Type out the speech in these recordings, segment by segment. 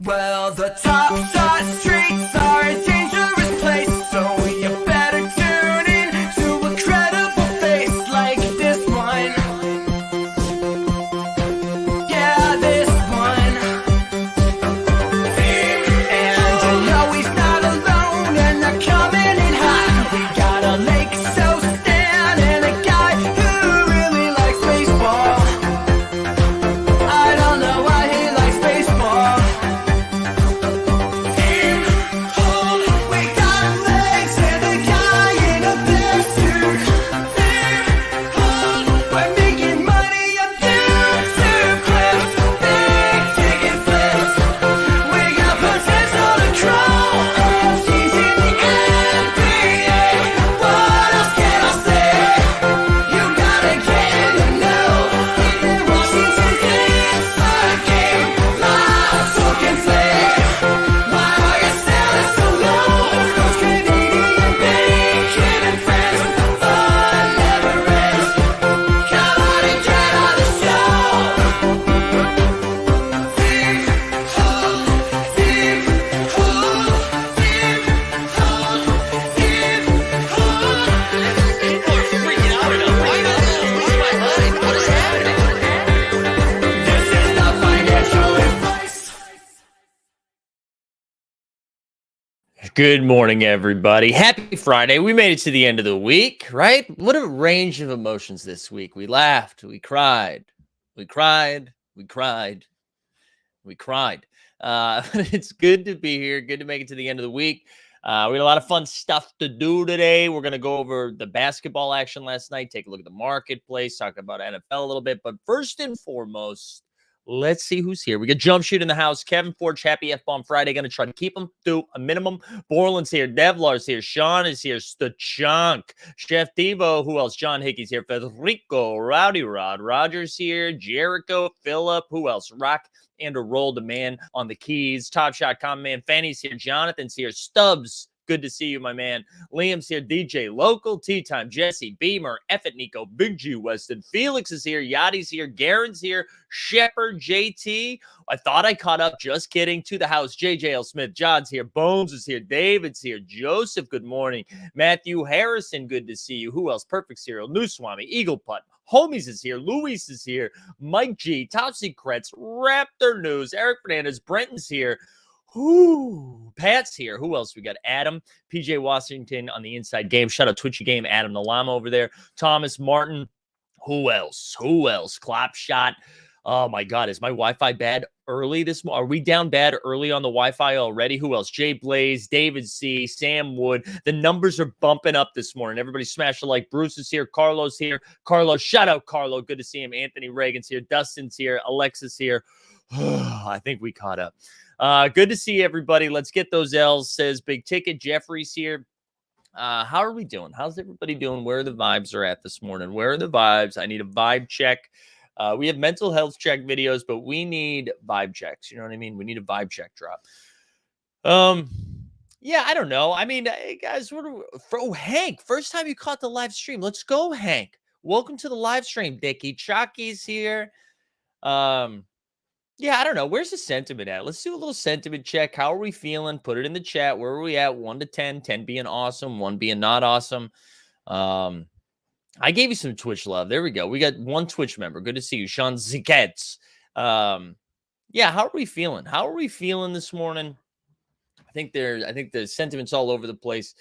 Well, the top shot streets are a dangerous place, so you better tune in to a credible face like this one. Yeah, this one. And you know he's not alone, and they're coming in hot. We got a Lake so Stan and a guy who really likes baseball. I don't know why he likes baseball. Good morning, everybody. Happy Friday. We made it to the end of the week, right? What a range of emotions this week. We laughed, we cried, we cried, we cried, we cried. It's good to be here. Good to make it to the end of the week. We had a lot of fun stuff to do today. We're going to go over the basketball action last night, take a look at the marketplace, talk about NFL a little bit. But first and foremost, let's see who's here. We got Jump Shoot in the house. Kevin Forge, happy F-Bomb Friday. Going to try to keep them to a minimum. Borland's here. Devlar's here. Sean is here. Stachunk. Chef Devo. Who else? John Hickey's here. Federico. Rowdy Rod. Roger's here. Jericho. Phillip. Who else? Rock and a roll the man on the keys. Top Shot Common Man. Fanny's here. Jonathan's here. Stubbs. Good to see you, my man. Liam's here. DJ Local. Tea Time. Jesse. Beamer. F it Nico. Big G Weston. Felix is here. Yachty's here. Garen's here. Shepard. JT. I thought I caught up. Just kidding. To the house. JJL Smith. John's here. Bones is here. David's here. Joseph. Good morning. Matthew Harrison. Good to see you. Who else? Perfect Cereal. New Swami. Eagle Putt. Homies is here. Luis is here. Mike G. Top Secrets. Raptor News. Eric Fernandez. Brenton's here. Whoo, Pat's here. Who else we got? Adam, PJ Washington on the inside game. Shout out Twitchy Game. Adam the Llama over there. Thomas Martin. Who else? Clap Shot. Oh my God, is my Wi-Fi bad early this morning? Are we down bad early on the Wi-Fi already? Who else? Jay Blaze, David C, Sam Wood. The numbers are bumping up this morning. Everybody smash the like. Bruce is here. Carlos here. Carlos, shout out Carlo. Good to see him. Anthony Reagan's here. Dustin's here. Alexis here. I think we caught up. Good to see everybody. Let's get those L's, says Big Ticket. Jeffrey's here. How are we doing? How's everybody doing? Where the vibes are at this morning? Where are the vibes? I need a vibe check. We have mental health check videos, but we need vibe checks. You know what I mean? We need a vibe check drop. Yeah, I don't know. I mean, hey guys, Hank, first time you caught the live stream. Let's go, Hank. Welcome to the live stream. Dickie Chalky's here. Yeah, I don't know. Where's the sentiment at? Let's do a little sentiment check. How are we feeling? Put it in the chat. Where are we at? 1 to 10. 10 being awesome. 1 being not awesome. I gave you some Twitch love. There we go. We got one Twitch member. Good to see you. Sean Zikets. Yeah, how are we feeling? How are we feeling this morning? I think the sentiment's all over the place.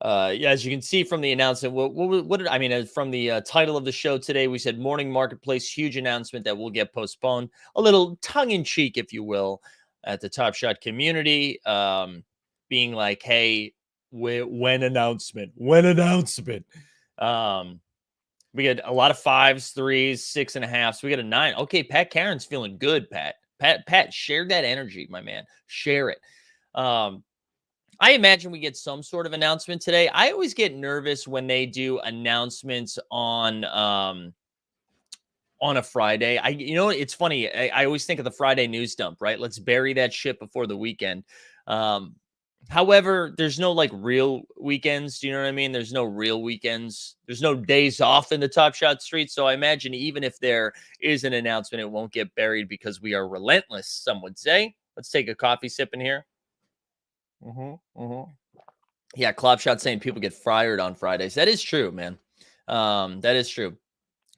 Yeah, as you can see from the announcement, what did I mean? From the title of the show today, we said morning marketplace, huge announcement that will get postponed. A little tongue in cheek, if you will, at the Top Shot community, being like, "Hey, when announcement? When announcement?" We got a lot of 5s, 3s, 6.5s. We got a 9. Okay, Pat Karen's feeling good. Pat, share that energy, my man. Share it. I imagine we get some sort of announcement today. I always get nervous when they do announcements on a Friday. It's funny. I always think of the Friday news dump, right? Let's bury that shit before the weekend. However, there's no like real weekends. Do you know what I mean? There's no real weekends. There's no days off in the Top Shot street. So I imagine even if there is an announcement, it won't get buried because we are relentless, some would say. Let's take a coffee sip in here. Yeah, Klopshot saying people get fired on Fridays. That is true, man. That is true.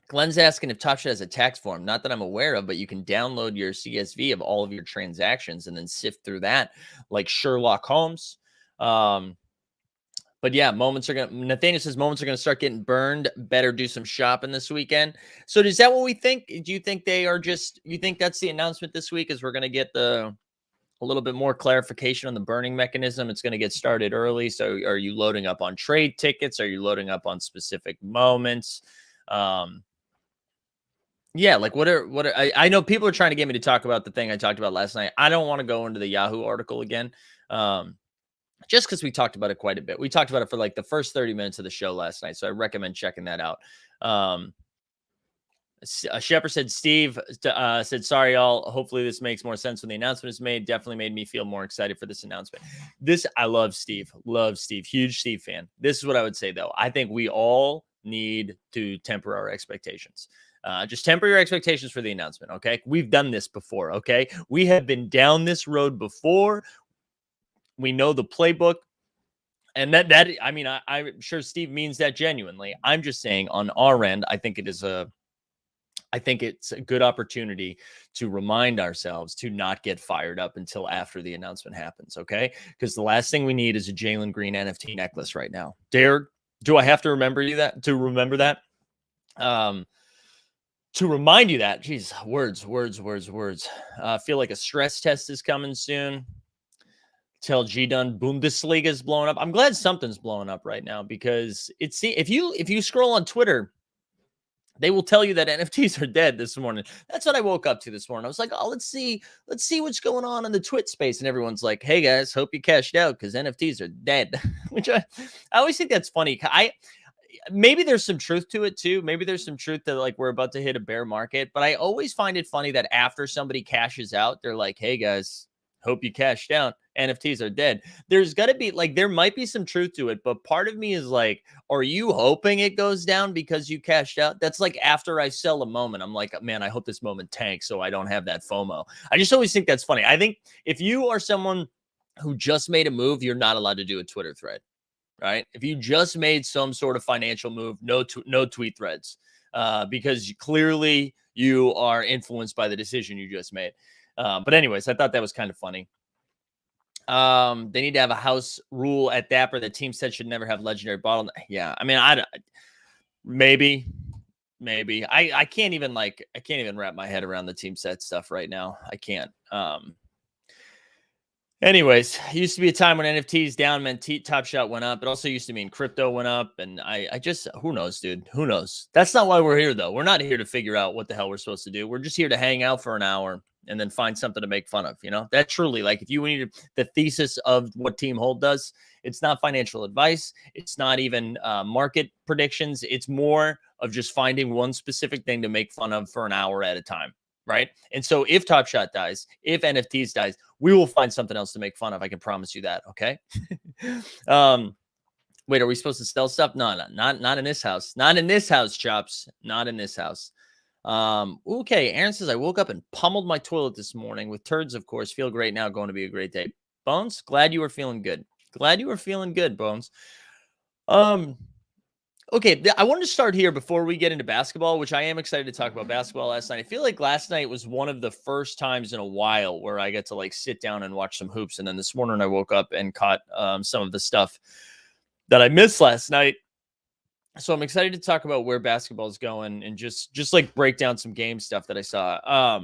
Glenn's asking if Top Shot has a tax form. Not that I'm aware of, but you can download your CSV of all of your transactions and then sift through that like Sherlock Holmes. But yeah, Nathaniel says moments are gonna start getting burned. Better do some shopping this weekend. So is that what we think? Do you think you think that's the announcement this week? Is we're gonna get a little bit more clarification on the burning mechanism? It's gonna get started early. So are you loading up on trade tickets? Are you loading up on specific moments? Yeah, like I know people are trying to get me to talk about the thing I talked about last night. I don't want to go into the Yahoo article again. Just because we talked about it quite a bit. We talked about it for like the first 30 minutes of the show last night. So I recommend checking that out. Shepard said, Steve said, sorry, y'all. Hopefully this makes more sense when the announcement is made. Definitely made me feel more excited for this announcement. I love Steve. Love Steve. Huge Steve fan. This is what I would say, though. I think we all need to temper our expectations. Just temper your expectations for the announcement, okay? We've done this before, okay? We have been down this road before. We know the playbook. And I'm sure Steve means that genuinely. I'm just saying on our end, I think it's a good opportunity to remind ourselves to not get fired up until after the announcement happens, okay? Because the last thing we need is a Jalen Green NFT necklace right now. Do I have to remember that? To remind you that, geez, words. Feel like a stress test is coming soon. Tell G-Dun Bundesliga is blowing up. I'm glad something's blowing up right now because if you scroll on Twitter, they will tell you that NFTs are dead this morning. That's what I woke up to this morning. I was like, oh, let's see what's going on in the Twit space. And everyone's like, hey guys, hope you cashed out because NFTs are dead. Which I always think that's funny. Maybe there's some truth to it too. Maybe there's some truth that like we're about to hit a bear market. But I always find it funny that after somebody cashes out, they're like, hey guys, hope you cashed out. NFTs are dead. There's got to be like, there might be some truth to it, but part of me is like, are you hoping it goes down because you cashed out? That's like after I sell a moment, I'm like, man, I hope this moment tanks so I don't have that FOMO. I just always think that's funny. I think if you are someone who just made a move, you're not allowed to do a Twitter thread, right? If you just made some sort of financial move, no tweet threads, because clearly you are influenced by the decision you just made. But anyways, I thought that was kind of funny. They need to have a house rule at Dapper that team said should never have legendary bottle. Yeah, I mean, maybe. I can't even wrap my head around the team set stuff right now. I can't. Anyways, it used to be a time when NFTs down meant Top Shot went up. It also used to mean crypto went up. And I just, who knows, dude? Who knows? That's not why we're here, though. We're not here to figure out what the hell we're supposed to do. We're just here to hang out for an hour and then find something to make fun of. You know, that truly, like, if you need the thesis of what Team Hold does, it's not financial advice. It's not even market predictions. It's more of just finding one specific thing to make fun of for an hour at a time. Right. And so if Top Shot dies, if NFTs dies, we will find something else to make fun of. I can promise you that. Okay. Wait, are we supposed to sell stuff? No, not in this house. Not in this house, Chops. Not in this house. Okay. Aaron says, I woke up and pummeled my toilet this morning with turds, of course. Feel great now. Going to be a great day. Bones, glad you were feeling good. Glad you were feeling good, Bones. Okay, I wanted to start here before we get into basketball, which I am excited to talk about basketball last night. I feel like last night was one of the first times in a while where I get to like sit down and watch some hoops. And then this morning I woke up and caught some of the stuff that I missed last night. So I'm excited to talk about where basketball is going and just like break down some game stuff that I saw.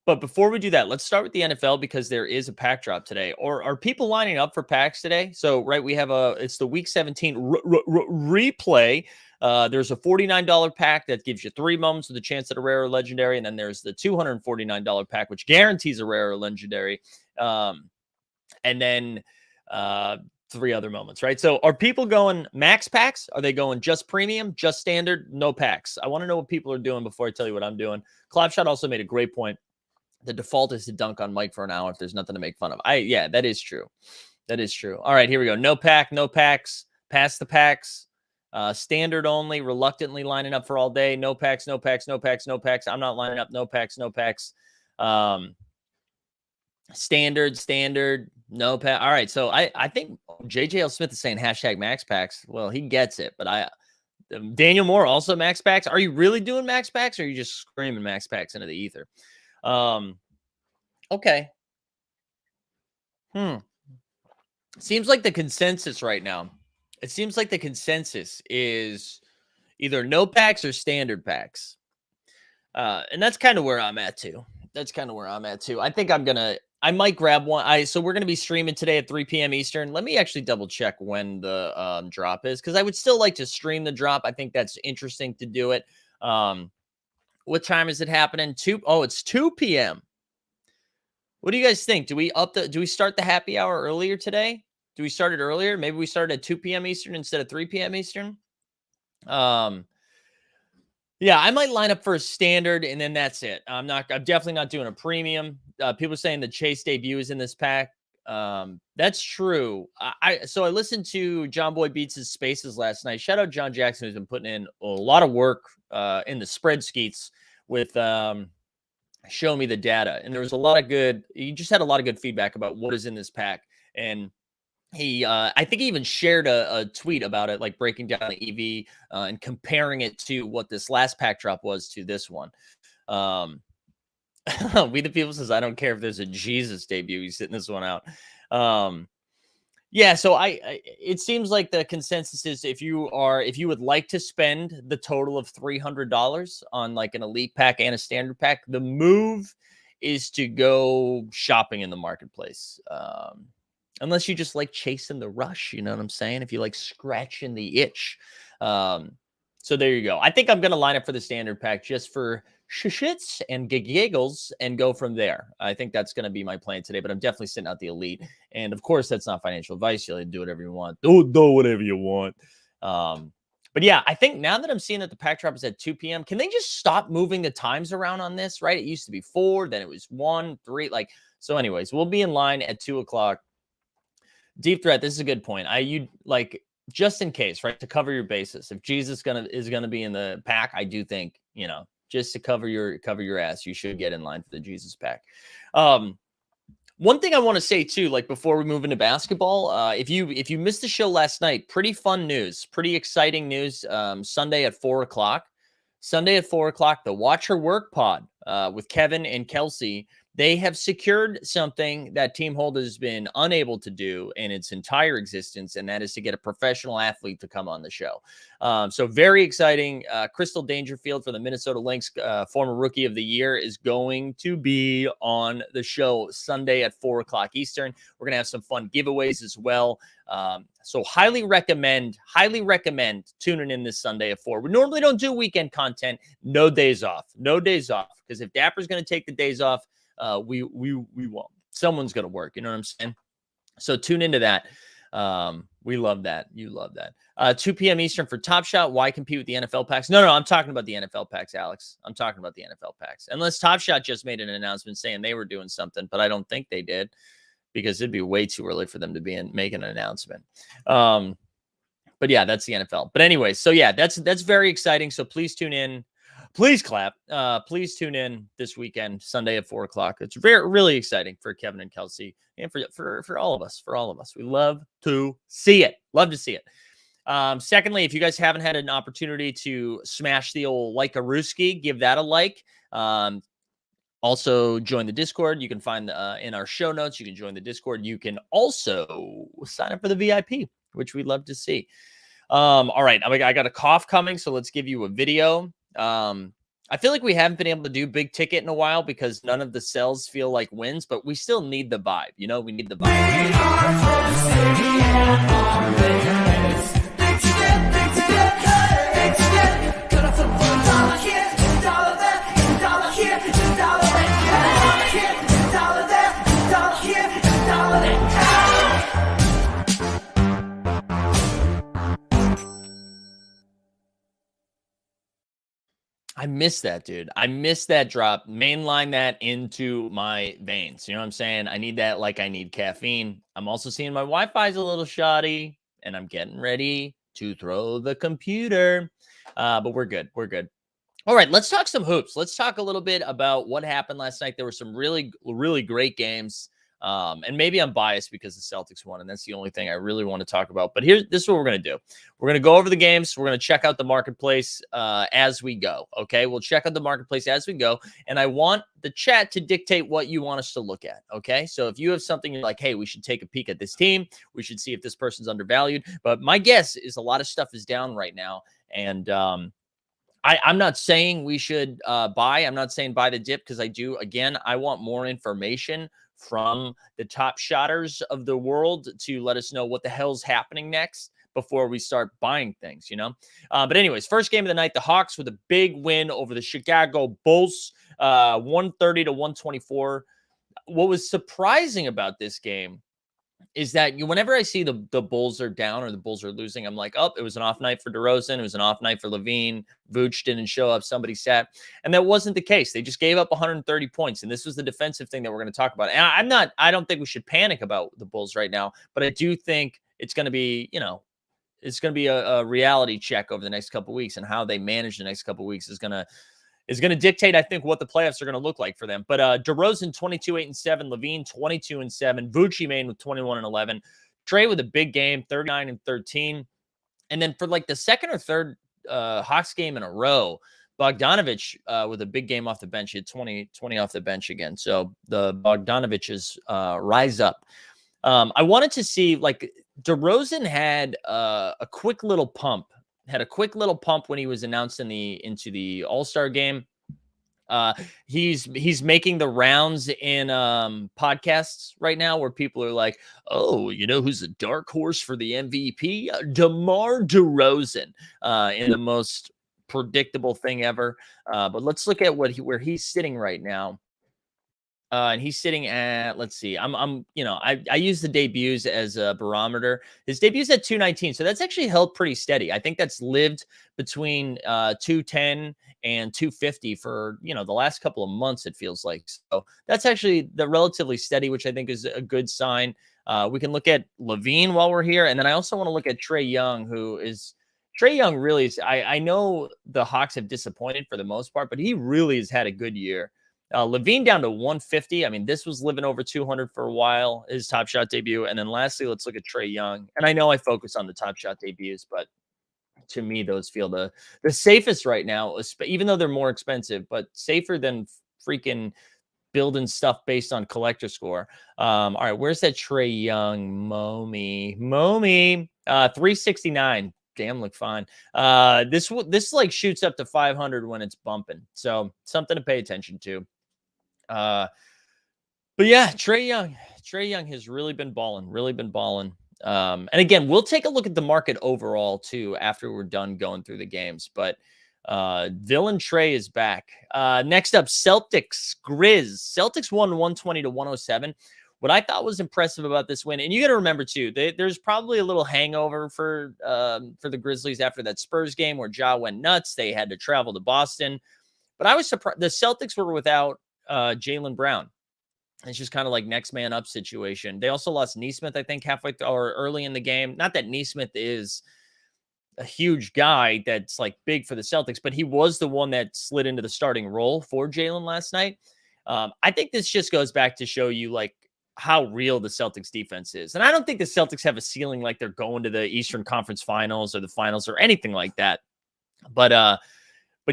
But before we do that, let's start with the NFL because there is a pack drop today. Or are people lining up for packs today? So, right, we have it's the Week 17 replay. There's a $49 pack that gives you 3 moments with a chance at a rare or legendary. And then there's the $249 pack, which guarantees a rare or legendary. And then 3 other moments, right? So are people going max packs? Are they going just premium, just standard, no packs? I want to know what people are doing before I tell you what I'm doing. Clapshot also made a great point. The default is to dunk on Mike for an hour if there's nothing to make fun of. Yeah, that is true. That is true. All right, here we go. No pack, no packs, pass the packs, standard only, reluctantly lining up for all day. No packs, no packs, no packs, no packs. I'm not lining up. No packs, no packs. Standard, no pack. All right. So I think JJL Smith is saying hashtag max packs. Well, he gets it, but Daniel Moore also max packs. Are you really doing max packs or are you just screaming max packs into the ether? Okay. Seems like the consensus right now. It seems like the consensus is either no packs or standard packs. And that's kind of where I'm at too. I think I might grab one. So we're gonna be streaming today at 3 p.m. Eastern. Let me actually double check when the drop is because I would still like to stream the drop. I think that's interesting to do it. What time is it happening? It's 2 p.m. What do you guys think? Do we start the happy hour earlier today? Do we start it earlier? Maybe we started at 2 p.m. Eastern instead of 3 p.m. Eastern. Yeah, I might line up for a standard, and then that's it. I'm definitely not doing a premium. People are saying the Chase debut is in this pack. That's true. So I listened to John Boy Beats' Spaces last night. Shout out John Jackson, who's been putting in a lot of work in the spread skeets with show me the data. And there was he just had a lot of good feedback about what is in this pack. And I think he even shared a tweet about it, like breaking down the EV and comparing it to what this last pack drop was to this one. We the People says, I don't care if there's a Jesus debut. He's sitting this one out. Yeah, so it seems like the consensus is if you would like to spend the total of $300 on like an elite pack and a standard pack, the move is to go shopping in the marketplace. Unless you just like chasing the rush, you know what I'm saying? If you like scratching the itch. So there you go. I think I'm going to line up for the standard pack just for shits and giggles and go from there. I think that's going to be my plan today, but I'm definitely sitting out the elite. And of course, that's not financial advice. You'll do whatever you want. Do whatever you want. But yeah, I think now that I'm seeing that the pack drop is at 2 p.m., can they just stop moving the times around on this, right? It used to be 4, then it was 1, 3. So anyways, we'll be in line at 2 o'clock. Deep threat. This is a good point. Just in case, right? To cover your bases. If Jesus is gonna be in the pack, I do think, just to cover your ass, you should get in line for the Jesus pack. One thing I want to say too, like before we move into basketball, if you missed the show last night, pretty fun news, pretty exciting news. Sunday at 4 o'clock. The Watch Her Work pod with Kevin and Kelsey. They have secured something that Team Hold has been unable to do in its entire existence, and that is to get a professional athlete to come on the show. So very exciting. Crystal Dangerfield from the Minnesota Lynx, former Rookie of the Year, is going to be on the show Sunday at 4 o'clock Eastern. We're going to have some fun giveaways as well. So highly recommend tuning in this Sunday at 4. We normally don't do weekend content. No days off. Because if Dapper's going to take the days off, we won't. Someone's going to work. You know what I'm saying? So tune into that. We love that. You love that. 2 p.m. Eastern for Top Shot. Why compete with the NFL packs? No, I'm talking about the NFL packs, Alex. I'm talking about the NFL packs. Unless Top Shot just made an announcement saying they were doing something, but I don't think they did because it'd be way too early for them to be making an announcement. But yeah, that's the NFL. But anyway, so yeah, that's very exciting. So please tune in. Please clap. Please tune in this weekend, Sunday at 4 o'clock. It's really exciting for Kevin and Kelsey and for all of us. We love to see it. Secondly, if you guys haven't had an opportunity to smash the old like a Rooski, give that a like. Also join the Discord. You can find in our show notes. You can join the Discord. You can also sign up for the VIP, which we'd love to see. All right, I got a cough coming, so let's give you a video. I feel like we haven't been able to do big ticket in a while because none of the sells feel like wins, but we still need the vibe. We need the vibe. We are from the city and on this. Big ticket, big ticket. Gonna flip for $1 here, $1 there, $1 here, $1 there, $1 here, $1 there, $1 here, $1 there. I miss that, dude. I miss that drop. Mainline that into my veins. You know what I'm saying? I need that like I need caffeine. I'm also seeing my Wi-Fi's a little shoddy, and I'm getting ready to throw the computer. But we're good. All right, let's talk some hoops. Let's talk a little bit about what happened last night. There were some really, really great games. And maybe I'm biased because the Celtics won, and that's the only thing I really want to talk about. But this is what we're going to do. We're going to go over the games. We're going to check out the marketplace as we go. Okay, we'll check out the marketplace as we go, and I want the chat to dictate what you want us to look at. Okay, so if you have something you're like, hey, we should take a peek at this team. We should see if this person's undervalued. But my guess is a lot of stuff is down right now, and I'm not saying we should buy. I'm not saying buy the dip because I want more information from the top shotters of the world to let us know what the hell's happening next before we start buying things, But anyways, first game of the night, the Hawks with a big win over the Chicago Bulls, 130 to 124. What was surprising about this game is that whenever I see the Bulls are down or the Bulls are losing, I'm like, oh, it was an off night for DeRozan. It was an off night for Levine. Vooch didn't show up. Somebody sat. And that wasn't the case. They just gave up 130 points. And this was the defensive thing that we're going to talk about. And I don't think we should panic about the Bulls right now, but I do think it's going to be, it's going to be a reality check over the next couple of weeks, and how they manage the next couple of weeks is going to dictate, I think, what the playoffs are going to look like for them. But DeRozan 22-8-7, Levine 22-7, Vooch Main with 21-11, Trey with a big game 39-13, and then for like the second or third Hawks game in a row, Bogdanovich with a big game off the bench. He had 20 off the bench again. So the Bogdanoviches rise up. I wanted to see, like, DeRozan had a quick little pump. Had a quick little pump when he was announced into the All-Star game. He's making the rounds in podcasts right now where people are like, oh, who's a dark horse for the MVP? DeMar DeRozan, in the most predictable thing ever. But let's look at where he's sitting right now. And he's sitting at, let's see, I use the debuts as a barometer. His debuts at 219, so that's actually held pretty steady. I think that's lived between 210 and 250 for the last couple of months, it feels like. So that's actually the relatively steady, which I think is a good sign. We can look at Levine while we're here, and then I also want to look at Trae Young, Trae Young really is. I know the Hawks have disappointed for the most part, but he really has had a good year. Levine down to 150. I mean, this was living over 200 for a while, his Top Shot debut. And then lastly, let's look at Trae Young. And I know I focus on the Top Shot debuts, but to me, those feel the safest right now, even though they're more expensive, but safer than freaking building stuff based on collector score. All right, where's that Trae Young? Momi, 369. Damn, look fine. This like shoots up to 500 when it's bumping. So something to pay attention to. But yeah, Trae Young has really been balling. And again, we'll take a look at the market overall too after we're done going through the games. But Villain Trae is back. Next up, Celtics Grizz. Celtics won 120 to 107. What I thought was impressive about this win, and you got to remember too, there's probably a little hangover for the Grizzlies after that Spurs game where Ja went nuts. They had to travel to Boston, but I was surprised the Celtics were without Jaylen Brown. It's just kind of like next man up situation. They also lost Nesmith, I think, halfway through or early in the game. Not that Nesmith is a huge guy that's like big for the Celtics, but he was the one that slid into the starting role for Jaylen last night. I think this just goes back to show you like how real the Celtics defense is. And I don't think the Celtics have a ceiling like they're going to the Eastern Conference Finals or the finals or anything like that. But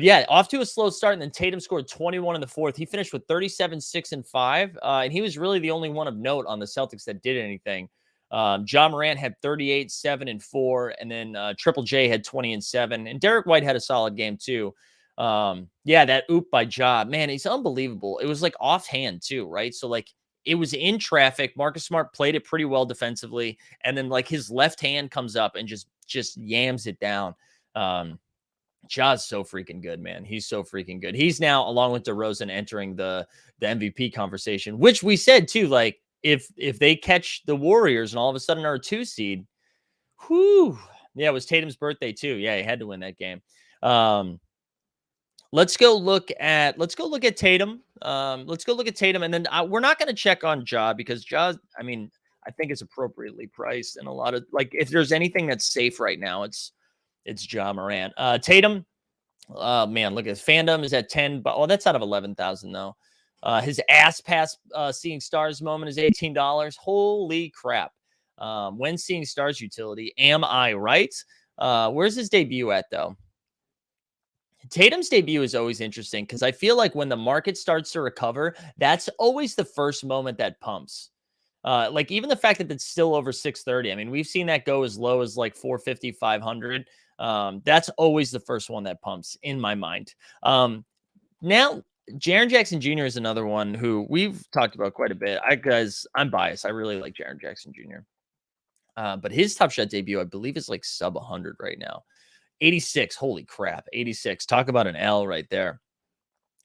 yeah, off to a slow start, and then Tatum scored 21 in the fourth. He finished with 37, 6, and 5, and he was really the only one of note on the Celtics that did anything. Ja Morant had 38, 7, and 4, and then Triple J had 20 and 7, and Derek White had a solid game too. Yeah, that oop by Ja, man, he's unbelievable. It was like offhand too, right? So like it was in traffic. Marcus Smart played it pretty well defensively, and then like his left hand comes up and just yams it down. Ja's so freaking good, man. He's so freaking good. He's now, along with DeRozan, entering the MVP conversation, which we said too, like if they catch the Warriors and all of a sudden are a 2 seed, whoo. Yeah, it was Tatum's birthday too. Yeah, he had to win that game. Let's go look at Tatum. Let's go look at Tatum, and then we're not going to check on Ja because Ja, I mean, I think it's appropriately priced, and a lot of like if there's anything that's safe right now, it's Ja Morant. Tatum, man, look at Fandom is at 10, but that's out of 11,000 though. His ass pass seeing stars moment is $18. Holy crap. When seeing stars utility, am I right? Where's his debut at, though? Tatum's debut is always interesting because I feel like when the market starts to recover, that's always the first moment that pumps. Like even the fact that it's still over 630. I mean, we've seen that go as low as like 450, 500. That's always the first one that pumps in my mind. Now, Jaren Jackson Jr. is another one who we've talked about quite a bit. Because I'm biased. I really like Jaren Jackson Jr. But his Top Shot debut, I believe, is like sub 100 right now. 86. Holy crap. 86. Talk about an L right there.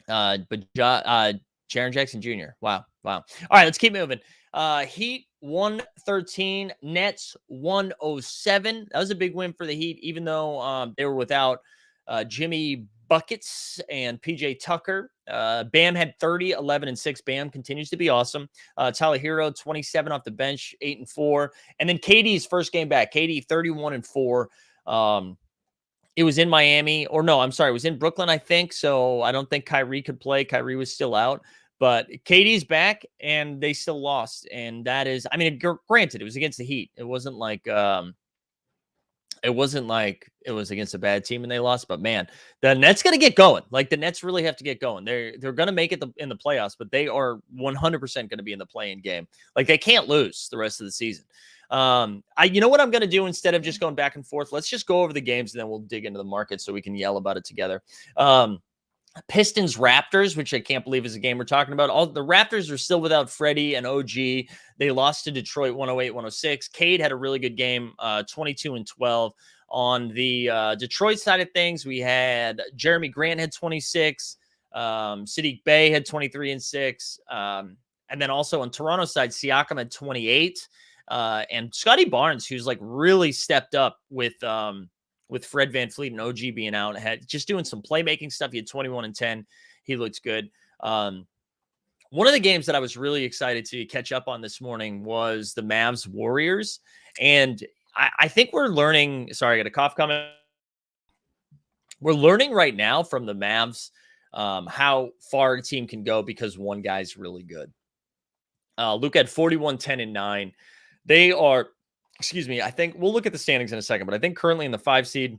But Jaren Jackson Jr. Wow. All right, let's keep moving. Heat 113, Nets 107. That was a big win for the Heat, even though they were without Jimmy Buckets and PJ Tucker. Bam had 30, 11, and 6. Bam continues to be awesome. Tyler Hero, 27 off the bench, 8 and 4. And then KD's first game back. KD, 31 and 4. It was in Miami, or no, I'm sorry, it was in Brooklyn, I think. So I don't think Kyrie could play. Kyrie was still out, but KD's back and they still lost. And that is, I mean, granted, it was against the Heat. It wasn't like it was against a bad team and they lost, but man, the Nets got to get going. Like the Nets really have to get going. They're going to make it in the playoffs, but they are 100% going to be in the play-in game. Like they can't lose the rest of the season. You know what I'm going to do instead of just going back and forth? Let's just go over the games and then we'll dig into the market so we can yell about it together. Pistons Raptors, which I can't believe is a game we're talking about. All the Raptors are still without Freddie and OG. They lost to Detroit 108-106. Cade had a really good game, 22 and 12. On the Detroit side of things, we had Jeremy Grant had 26. Sadiq Bey had 23 and 6. And then also on Toronto side, Siakam had 28. And Scotty Barnes, who's like really stepped up with Fred VanVleet and OG being out, had just doing some playmaking stuff. He had 21 and 10. He looks good. One of the games that I was really excited to catch up on this morning was the Mavs Warriors. And I think we're learning, sorry, I got a cough coming. We're learning right now from the Mavs how far a team can go because one guy's really good. Luke had 41, 10, and 9. They are, I think we'll look at the standings in a second, but I think currently in the 5 seed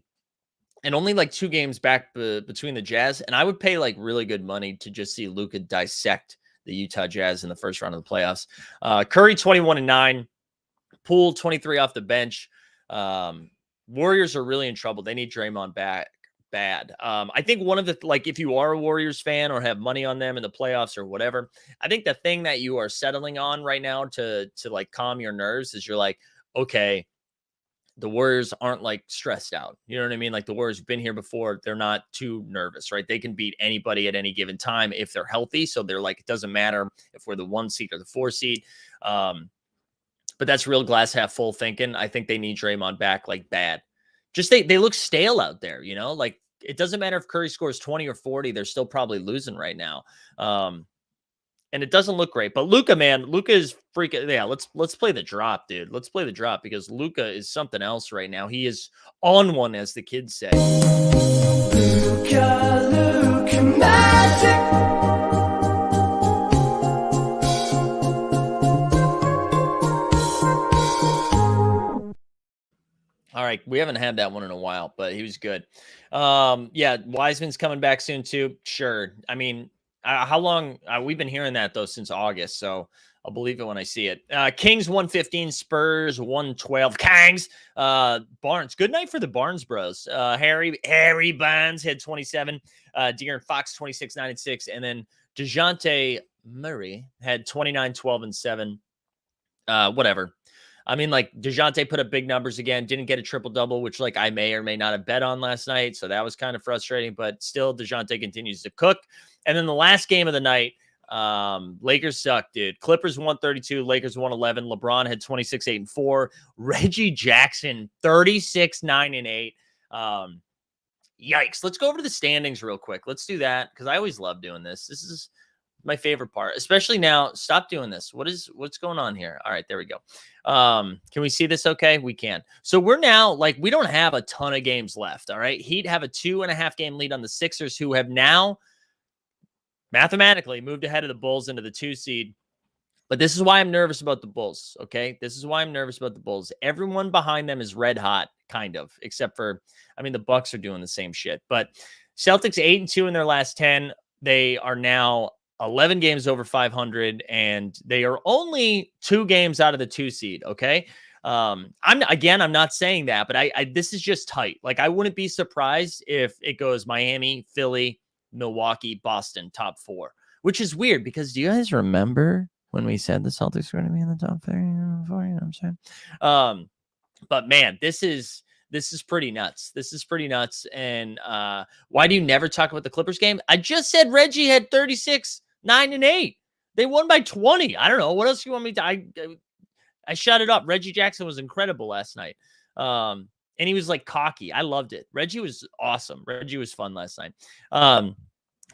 and only like 2 games back between the Jazz. And I would pay like really good money to just see Luka dissect the Utah Jazz in the first round of the playoffs. Curry, 21 and 9. Poole, 23 off the bench. Warriors are really in trouble. They need Draymond back bad. I think one of the, like, if you are a Warriors fan or have money on them in the playoffs or whatever, I think the thing that you are settling on right now to like calm your nerves is you're like, okay, the Warriors aren't like stressed out. You know what I mean? Like the Warriors have been here before. They're not too nervous, right? They can beat anybody at any given time if they're healthy. So they're like, it doesn't matter if we're the 1 seed or the 4 seed. But that's real glass half full thinking. I think they need Draymond back like bad. Just they look stale out there, you know? Like it doesn't matter if Curry scores 20 or 40, they're still probably losing right now. And it doesn't look great. But Luka, man, Luka is freaking. Yeah, let's play the drop, dude. Let's play the drop because Luka is something else right now. He is on one, as the kids say. Luka magic. All right, we haven't had that one in a while, but he was good. Yeah, Wiseman's coming back soon too. Sure. I mean, how long? We've been hearing that though since August, so I'll believe it when I see it. Kings 115, Spurs 112. Kangs. Barnes. Good night for the Barnes bros. Harry Barnes had 27. De'Aaron Fox 26, 9 and 6, and then DeJounte Murray had 29, 12 and 7. Whatever. I mean, like DeJounte put up big numbers again, didn't get a triple-double, which like I may or may not have bet on last night. So that was kind of frustrating, but still DeJounte continues to cook. And then the last game of the night, Lakers suck, dude. Clippers 132, Lakers 111. LeBron had 26, 8 and 4. Reggie Jackson, 36, 9 and 8. Yikes. Let's go over to the standings real quick. Let's do that because I always love doing this. This is my favorite part, especially now. Stop doing this. What's going on here? All right, there we go. Can we see this? Okay, we can. So we're now like, we don't have a ton of games left. All right. Heat have a 2.5 game lead on the Sixers, who have now mathematically moved ahead of the Bulls into the 2 seed. But this is why I'm nervous about the Bulls, okay? This is why I'm nervous about the Bulls. Everyone behind them is red hot, kind of, except for, I mean, the Bucks are doing the same shit. But Celtics 8-2 in their last 10. They are now 11 games over 500, and they are only 2 games out of the 2 seed, okay? I'm not saying that, but I this is just tight. Like, I wouldn't be surprised if it goes Miami, Philly, Milwaukee, Boston, top 4, which is weird because do you guys remember when we said the Celtics were going to be in the top 30, you know what I'm saying? But man, this is pretty nuts. This is pretty nuts. And why do you never talk about the Clippers game? I just said Reggie had 36, 9 and 8. They won by 20. I don't know. What else do you want me to I shut it up. Reggie Jackson was incredible last night. And he was like cocky. I loved it. Reggie was awesome. Reggie was fun last night.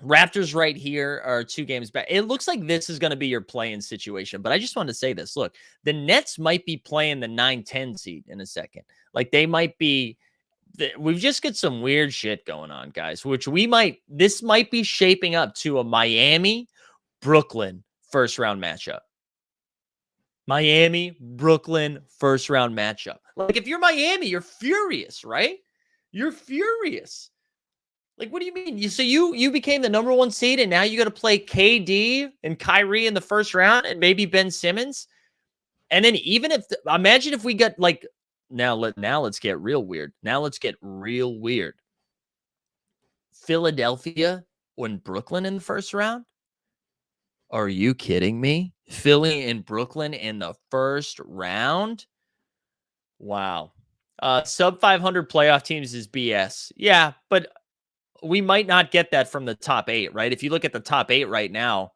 Raptors right here are 2 games back. It looks like this is going to be your play-in situation, but I just want to say this. Look, the Nets might be playing the 9-10 seed in a second. Like they might be, we've just got some weird shit going on, guys, which this might be shaping up to a Miami-Brooklyn first-round matchup. Miami-Brooklyn first-round matchup. Like if you're Miami, you're furious, right? You're furious. Like, what do you mean? You became the number 1 seed, and now you got to play KD and Kyrie in the first round, and maybe Ben Simmons. And then even if imagine if we got like now let's get real weird. Now let's get real weird. Philadelphia and Brooklyn in the first round. Are you kidding me? Philly and Brooklyn in the first round. Wow. Sub 500 playoff teams is BS. Yeah, but we might not get that from the top 8, right? If you look at the top 8 right now,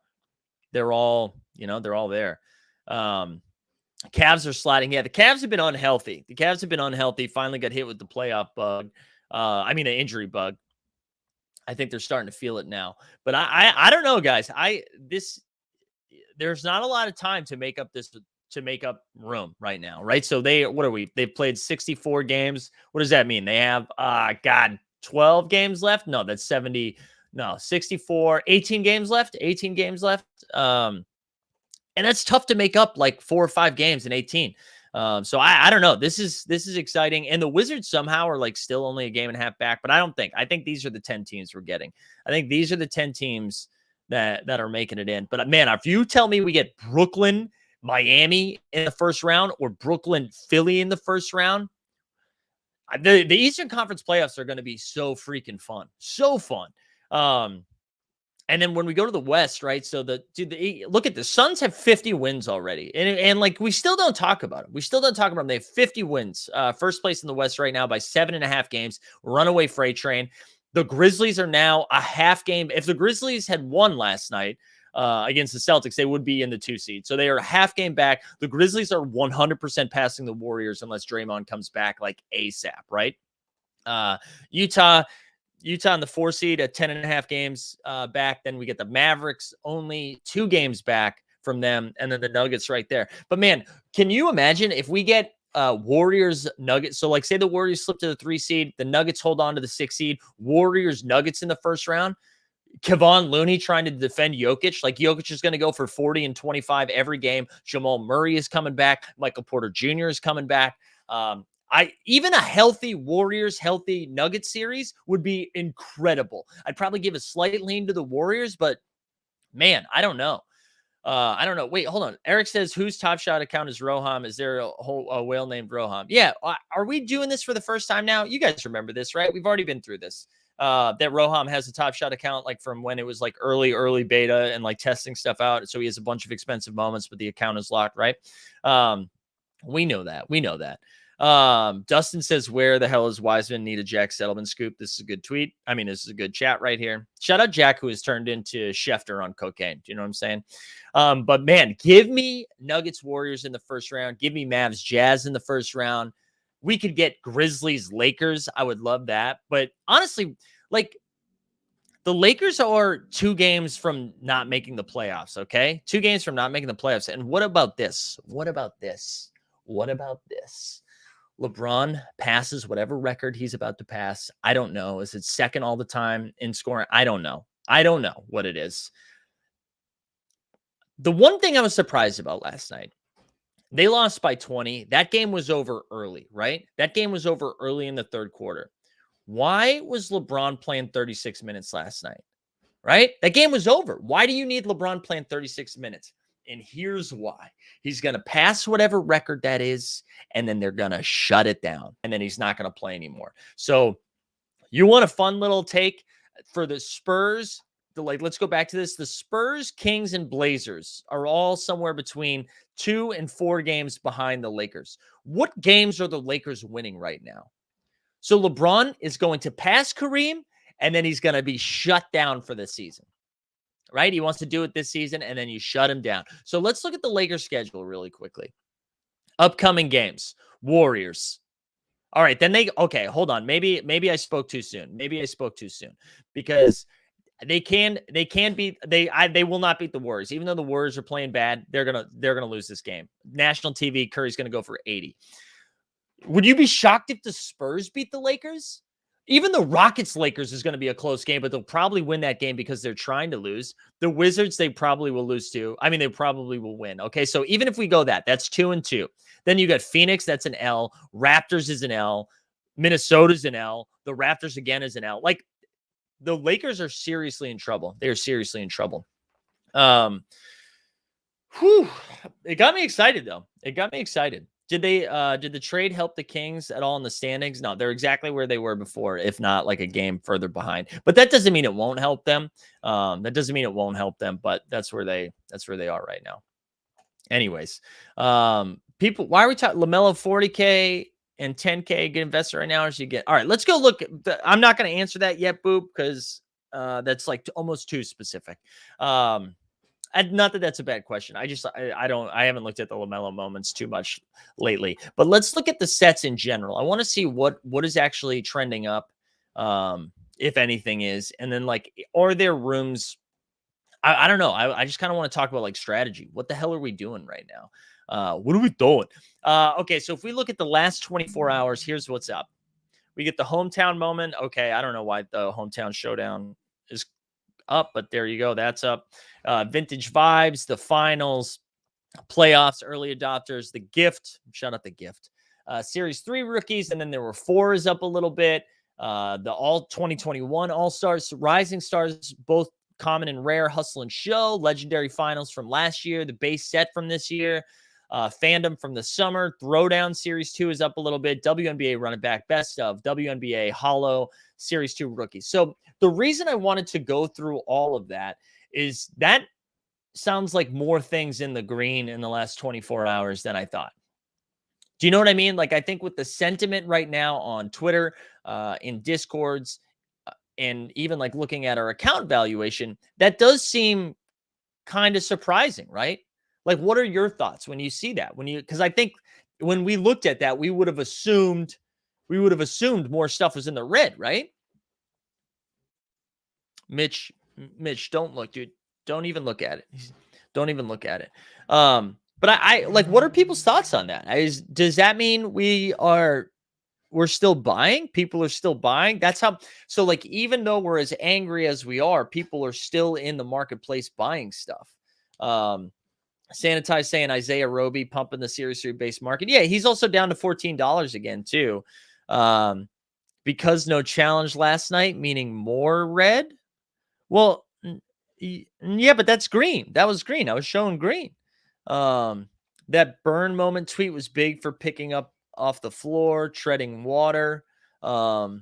they're all there. Cavs are sliding. Yeah, the Cavs have been unhealthy. Finally got hit with the playoff bug. The injury bug. I think they're starting to feel it now. But I don't know, guys. There's not a lot of time to make up room right now, right? So they've played 64 games. What does that mean? They have 12 games left. No, that's 70. No, 64, 18 games left. And that's tough to make up like 4 or 5 games in 18. So I don't know. This is exciting. And the Wizards somehow are like still only a game and a half back, but I think these are the 10 teams we're getting. I think these are the 10 teams that are making it in. But man, if you tell me we get Brooklyn, Miami in the first round or Brooklyn, Philly in the first round, the Eastern Conference playoffs are going to be so freaking fun. So fun. And then when we go to the West, right? So look at the Suns have 50 wins already. And like, we still don't talk about them. They have 50 wins. First place in the West right now by 7.5 games. Runaway freight train. The Grizzlies are now a half game. If the Grizzlies had won last night against the Celtics, they would be in the 2 seed. So they are a half game back. The Grizzlies are 100% passing the Warriors unless Draymond comes back like ASAP, right? Utah in the 4 seed at 10.5 games back. Then we get the Mavericks only 2 games back from them. And then the Nuggets right there. But man, can you imagine if we get Warriors Nuggets? So like say the Warriors slip to the 3 seed, the Nuggets hold on to the 6 seed, Warriors Nuggets in the first round. Kevon Looney trying to defend Jokic. Like Jokic is going to go for 40 and 25 every game. Jamal Murray is coming back. Michael Porter Jr. is coming back. Even a healthy Warriors, healthy Nuggets series would be incredible. I'd probably give a slight lean to the Warriors, but man, I don't know. Wait, hold on. Eric says, whose top shot account is Roham? Is there a whale named Roham? Yeah. Are we doing this for the first time now? You guys remember this, right? We've already been through this. That Roham has a top shot account, like from when it was like early beta and like testing stuff out. So he has a bunch of expensive moments, but the account is locked, right? We know that. Dustin says, where the hell is Wiseman? Need a Jack Settlement scoop. This is a good tweet. This is a good chat right here. Shout out Jack, who has turned into Schefter on cocaine. Do you know what I'm saying? But man, give me Nuggets Warriors in the first round. Give me Mavs Jazz in the first round. We could get Grizzlies Lakers. I would love that. But honestly, like the Lakers are 2 games from not making the playoffs. Okay. 2 games from not making the playoffs. And what about this? LeBron passes whatever record he's about to pass. I don't know. Is it second all the time in scoring? I don't know what it is. The one thing I was surprised about last night, they lost by 20. That game was over early, right? That game was over early in the third quarter. Why was LeBron playing 36 minutes last night? Right? That game was over. Why do you need LeBron playing 36 minutes? And here's why. He's going to pass whatever record that is, and then they're going to shut it down, and then he's not going to play anymore. So you want a fun little take for the Spurs? Let's go back to this. The Spurs, Kings, and Blazers are all somewhere between 2 and 4 games behind the Lakers. What games are the Lakers winning right now? So LeBron is going to pass Kareem, and then he's going to be shut down for the season, right? He wants to do it this season, and then you shut him down. So let's look at the Lakers schedule really quickly. Upcoming games, Warriors. All right, then okay, hold on. Maybe I spoke too soon. Maybe I spoke too soon because they will not beat the Warriors. Even though the Warriors are playing bad, they're going to lose this game. National TV, Curry's going to go for 80. Would you be shocked if the Spurs beat the Lakers? Even the Rockets-Lakers is going to be a close game, but they'll probably win that game because they're trying to lose. The Wizards, they probably will lose too. I mean, they probably will win. Okay, so even if we go that's 2-2. Then you got Phoenix, that's an L. Raptors is an L. Minnesota's an L. The Raptors again is an L. Like, the Lakers are seriously in trouble. They are seriously in trouble. It got me excited, though. It got me excited. Did the trade help the Kings at all in the standings? No, they're exactly where they were before, if not like a game further behind. But that doesn't mean it won't help them. That doesn't mean it won't help them, but that's where they are right now. Anyways, people, why are we talking LaMelo 40K and 10K good investor right now? Or should you get all right? Let's go look. I'm not going to answer that yet, Boop, because that's like almost too specific. Not that that's a bad question. I haven't looked at the LaMelo moments too much lately, but let's look at the sets in general. I want to see what is actually trending up, if anything is, and then like, are there rooms? I don't know. I just kind of want to talk about like strategy. What the hell are we doing right now? What are we doing? Okay. So if we look at the last 24 hours, here's what's up. We get the hometown moment. Okay. I don't know why the hometown showdown is up, but there you go. That's up. Vintage vibes, the finals, playoffs, early adopters, the gift. Shout out the gift. Series 3 rookies, and then there were 4s up a little bit. The all 2021 all-stars, rising stars, both common and rare, hustle and show, legendary finals from last year, the base set from this year, fandom from the summer, throwdown series 2 is up a little bit, WNBA running back best of, WNBA hollow series 2 rookies. So the reason I wanted to go through all of that is that sounds like more things in the green in the last 24 hours than I thought. Do you know what I mean? Like, I think with the sentiment right now on Twitter, in Discords, and even like looking at our account valuation, that does seem kind of surprising, right? Like, what are your thoughts when you see that? Because I think when we looked at that, we would have assumed more stuff was in the red, right? Mitch, don't look, dude. Don't even look at it. Don't even look at it. But I like, what are people's thoughts on that? Does that mean we're still buying? People are still buying. That's how. So like, even though we're as angry as we are, people are still in the marketplace buying stuff. Sanitize saying Isaiah Roby pumping the Series 3 base market. Yeah, he's also down to $14 again too. Because no challenge last night, meaning more red. Well, yeah, but that's green. That was green. I was showing green. That burn moment tweet was big for picking up off the floor, treading water. Yeah,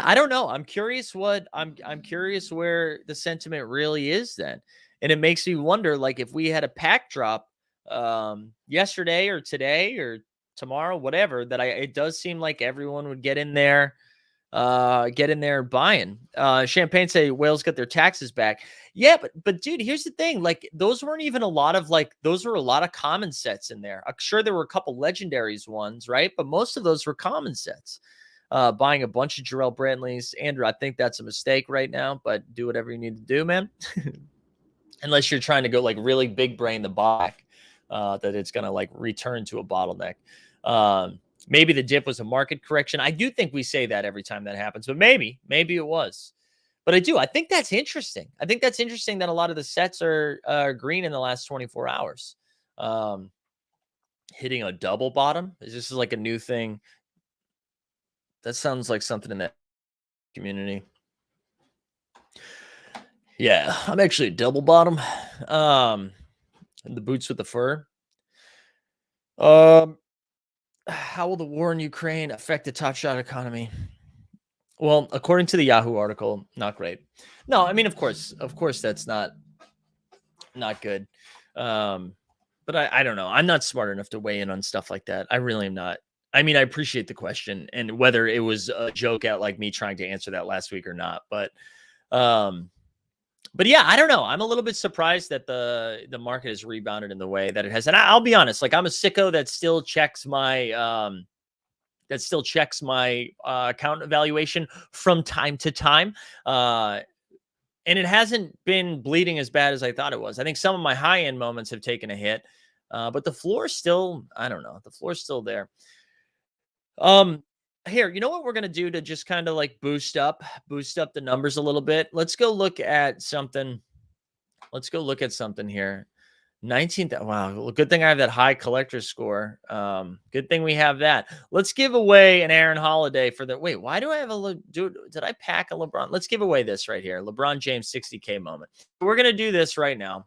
I don't know. I'm curious I'm curious where the sentiment really is then. And it makes me wonder, like, if we had a pack drop yesterday or today or tomorrow, whatever, it does seem like everyone would get in there buying. Champagne say whales got their taxes back. Yeah, but dude, here's the thing. Like, those weren't even a lot of those were a lot of common sets in there. I'm sure there were a couple legendaries ones, right? But most of those were common sets. Buying a bunch of Jarrell Brantley's. Andrew, I think that's a mistake right now, but do whatever you need to do, man. Unless you're trying to go like really big brain the back, that it's going to like return to a bottleneck. Maybe the dip was a market correction. I do think we say that every time that happens, but maybe it was. But I do. I think that's interesting. I think that's interesting that a lot of the sets are green in the last 24 hours. Um, Hitting a double bottom is this like a new thing? That sounds like something in that community. Yeah, I'm actually a double bottom. And the boots with the fur. Um, how will the war in Ukraine affect the Top Shot economy? Well, according to the Yahoo article, not great. No, I mean, of course, that's not good. Um, but I don't know. I'm not smart enough to weigh in on stuff like that. I really am not. I mean, I appreciate the question and whether it was a joke at like me trying to answer that last week or not. Um, but yeah, I don't know. I'm a little bit surprised that the market has rebounded in the way that it has. And I'll be honest, like I'm a sicko that still checks my account evaluation from time to time. And it hasn't been bleeding as bad as I thought it was. I think some of my high end moments have taken a hit, but the floor still, I don't know, the floor's still there. Um, Here, you know what we're gonna do to just kind of like boost up the numbers a little bit. Let's go look at something. Let's go look at something here. 19th. Wow. Well, good thing I have that high collector score. Good thing we have that. Let's give away an Aaron Holiday for the wait. Why do I have dude? Did I pack a LeBron? Let's give away this right here. LeBron James 60K moment. We're gonna do this right now.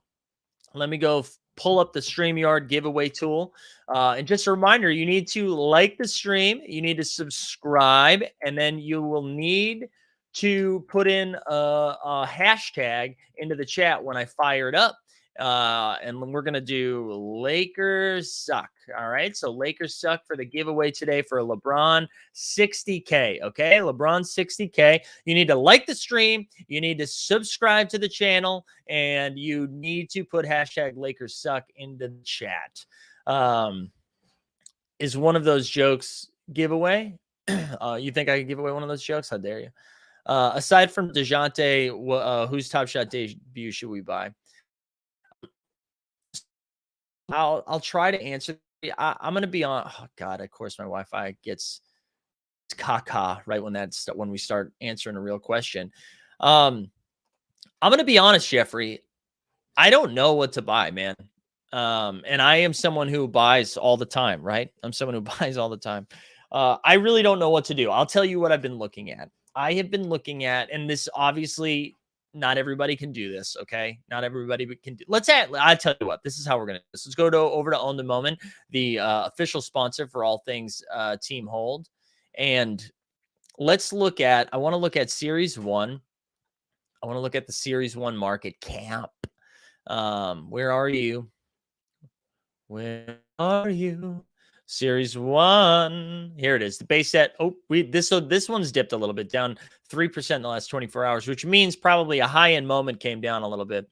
Let me go pull up the StreamYard giveaway tool. And just a reminder, you need to like the stream, you need to subscribe, and then you will need to put in a hashtag into the chat when I fire it up. And we're going to do Lakers suck. All right. So Lakers suck for the giveaway today for LeBron 60K. Okay. LeBron 60K. You need to like the stream. You need to subscribe to the channel and you need to put hashtag Lakers suck into the chat. Is one of those jokes giveaway? You think I could give away one of those jokes? How dare you? Aside from DeJounte, whose Top Shot debut should we buy? I'll try to answer. I'm gonna be on. Oh God, of course my Wi-Fi gets caca right when we start answering a real question. I'm gonna be honest, Jeffrey. I don't know what to buy, man. And I am someone who buys all the time, right? I'm someone who buys all the time. I really don't know what to do. I'll tell you what I've been looking at. I have been looking at, and this obviously not everybody can do this. Okay, not everybody can do. I'll tell you what. This is how we're gonna do this. Let's go over to Own the Moment, the official sponsor for all things Team Hold, and let's look at. I want to look at Series 1. I want to look at the Series 1 market cap. Where are you? Where are you? Series 1. Here it is. The base set. Oh, this one's dipped a little bit, down 3% in the last 24 hours, which means probably a high-end moment came down a little bit.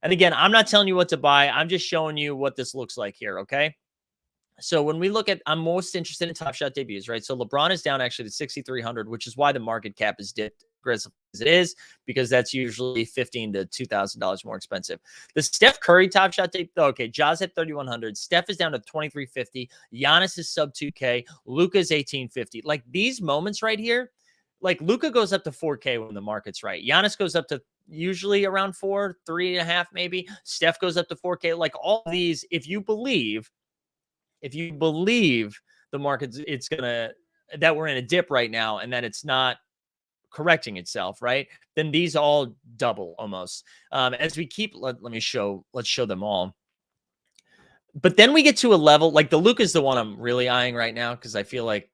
And again, I'm not telling you what to buy. I'm just showing you what this looks like here, okay? So when we look at, I'm most interested in Top Shot debuts, right? So LeBron is down actually to 6,300, which is why the market cap is dipped aggressive as it is, because that's usually $15 to $2,000 more expensive. The Steph Curry Top Shot tape, okay, Ja's at 3,100. Steph is down to 2,350. Giannis is sub 2K. Luka's 1,850. Like these moments right here, like Luka goes up to 4K when the market's right. Giannis goes up to usually around 4, 3.5 maybe. Steph goes up to 4K. Like all these, if you believe the market's that we're in a dip right now and that it's not correcting itself, right? Then these all double almost. As we keep, let's show them all. But then we get to a level like the Luka is the one I'm really eyeing right now because I feel like